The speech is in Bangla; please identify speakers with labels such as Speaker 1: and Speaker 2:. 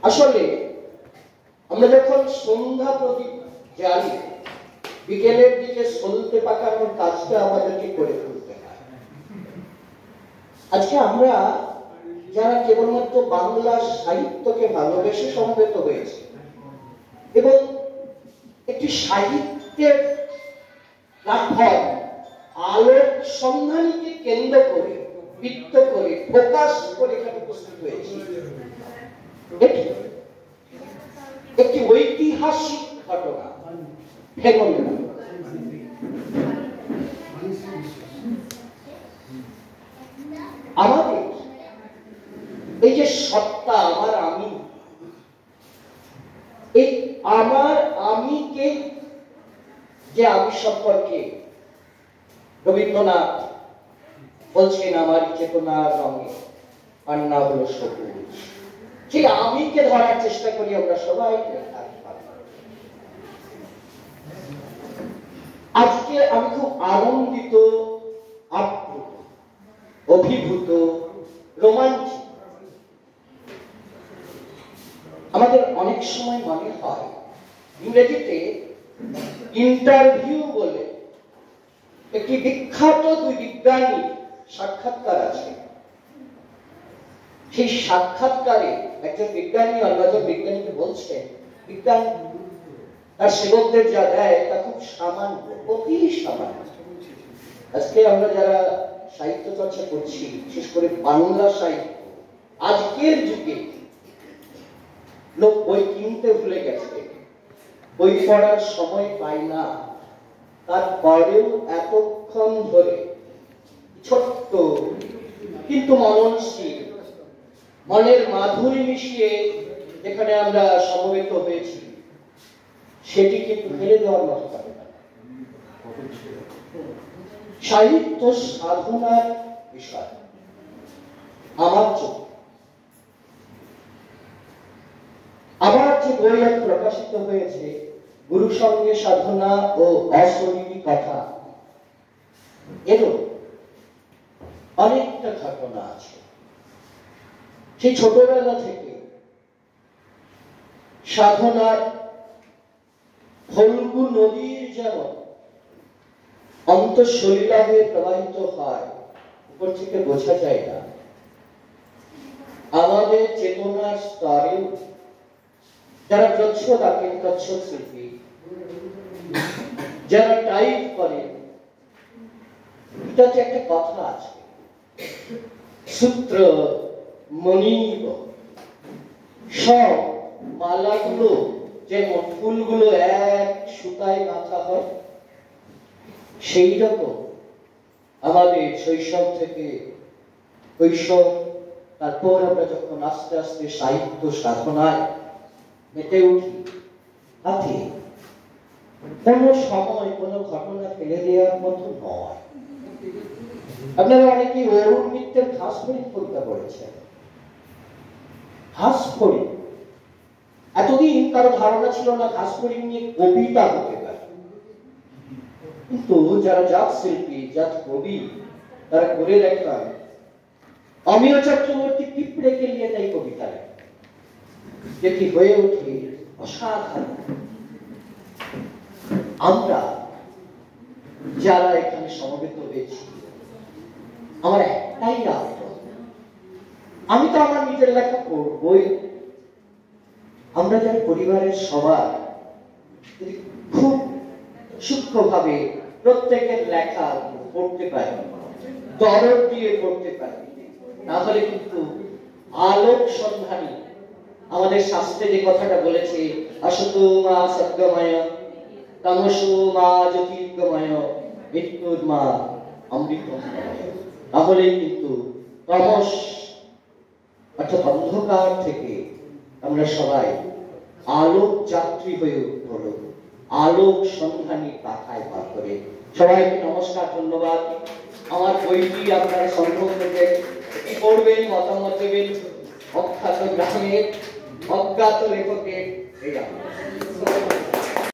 Speaker 1: আসলে আমরা যখন সন্ধ্যা প্রদীপ জ্বালি, বিকেলের দিকে সলতে পাকানোর কাজটা আমাদেরকে করে তুলতে হয়। আজকে আমরা যারা কেবলমাত্র বাংলা সাহিত্যকে ভালোবেসে সমবেত হয়েছে এবং একটি সাহিত্যের প্ল্যাটফর্ম আলোক সন্ধানীকে কেন্দ্র করে, বৃত্ত করে, ফোকাস করে এখানে উপস্থিত হয়েছি, এটি একটি ঐতিহাসিক ঘটনা, ফেনোমেনন। আমাদের এই যে সত্তা, আমার আমি, এই আমার আমিকে যে আমি সম্পর্কে রবীন্দ্রনাথ বলছেন আমার চেতনার রঙে পান্না হলো সবুজ, সেই আমিকে ধরার চেষ্টা করি আমরা সবাই। আজকে আমি খুব আনন্দিত, আপ্লুত, অভিভূত, রোমাঞ্চিত। আমাদের অনেক সময় মনে হয় ইংরেজিতে ইন্টারভিউ বলে একটি বিখ্যাত দুই বিজ্ঞানী সাক্ষাৎকার আছে। সেই সাক্ষাৎকারে একজন বিজ্ঞানী অন্যজন বিজ্ঞানীকে বলছেন, বিজ্ঞান তার সেবকদের যা দেয় তা খুব সামান্য, অতি সামান্য। আজকে আমরা যারা সাহিত্য চর্চা করছি, বিশেষ করে বাংলা সাহিত্য, আজকের যুগে লোক বই কিনতে ভুলে গেছে, বই পড়ার সময় পায় না। তারপরেও এতক্ষণ ধরে ছোট্ট কিন্তু মননশীল, মনের মাধুরী মিশিয়ে যেখানে আমরা সমবেত হয়েছি, সেটি কিন্তু ফেলে দেওয়ার মতো পারে না। সাহিত্য সাধনার বিষয় আমার চোখে, আমার যে বই আজ প্রকাশিত হয়েছে গুরু সঙ্গে সাধনা ও অশরীরী কথা, এরও অনেকটা ঘটনা আছে। সেই ছোটবেলা থেকে সাধনার ফল্গু নদীর যেমন অন্তঃসলীলা হয়ে প্রবাহিত হয়, উপর থেকে বোঝা যায় না, আমাদের চেতনার স্তরে যারা প্রচ্ছদ আঁকেন, প্রচ্ছদ শিল্পী, যারা টাইপ করেন, এটাতে একটা কথা আছে, সূত্র মণিব, সব মালাগুলো যেমন ফুলগুলো এক সুতায় গাঁথা হয়, সেই রকম আমাদের শৈশব থেকে কৈশোর, তারপর আমরা যখন আস্তে আস্তে সাহিত্য সাধনায় মেতে উঠি, তাতে কোন সময় কোন ঘটনা ফেলে দেওয়ার মতো নয়। আপনারা অনেকেই অরুণ মিত্রের ঘাসফড়িং কবিতা পড়েছেন। ঘাসফড়িং, এতদিন কারো ধারণা ছিল না ঘাসফড়িং নিয়ে কবিতা হতে পারে, কিন্তু যারা জাত শিল্পী, জাত কবি, তারা করে দেখান। অমিয় চক্রবর্তী পিঁপড়েকে নিয়ে তাই কবিতা লেখেন, যেটি হয়ে ওঠে অসাধারণ। আমরা যারা এখানে সমবেত হয়েছি, আমার একটাই আগ্রহ, আমি তো আমার নিজের লেখা পড়বই, আমরা যারা পরিবারের সবাই খুব সূক্ষ্মভাবে প্রত্যেকের লেখা পড়তে পারি, দরদ দিয়ে পড়তে পারি, না হলে কিন্তু আলোক সন্ধানী, আমাদের শাস্ত্রে যে কথাটা বলেছে, অসতো মা সদ্গময়, তমসো মা জ্যোতির্গময়, মৃত্যুর মা অমৃতময়, তাহলে কিন্তু তমস অর্থাৎ অন্ধকার থেকে আমরা সবাই আলোক যাত্রী হয়ে উঠল, আলোক সন্ধানী পাখায় পা করে। সবাইকে নমস্কার, ধন্যবাদ। আমার বইটি আপনারা সংগ্রহ করবেন, পড়বেন, মতামত দেবেন। অখ্যাত গ্রামের অজ্ঞাত লেখকের এই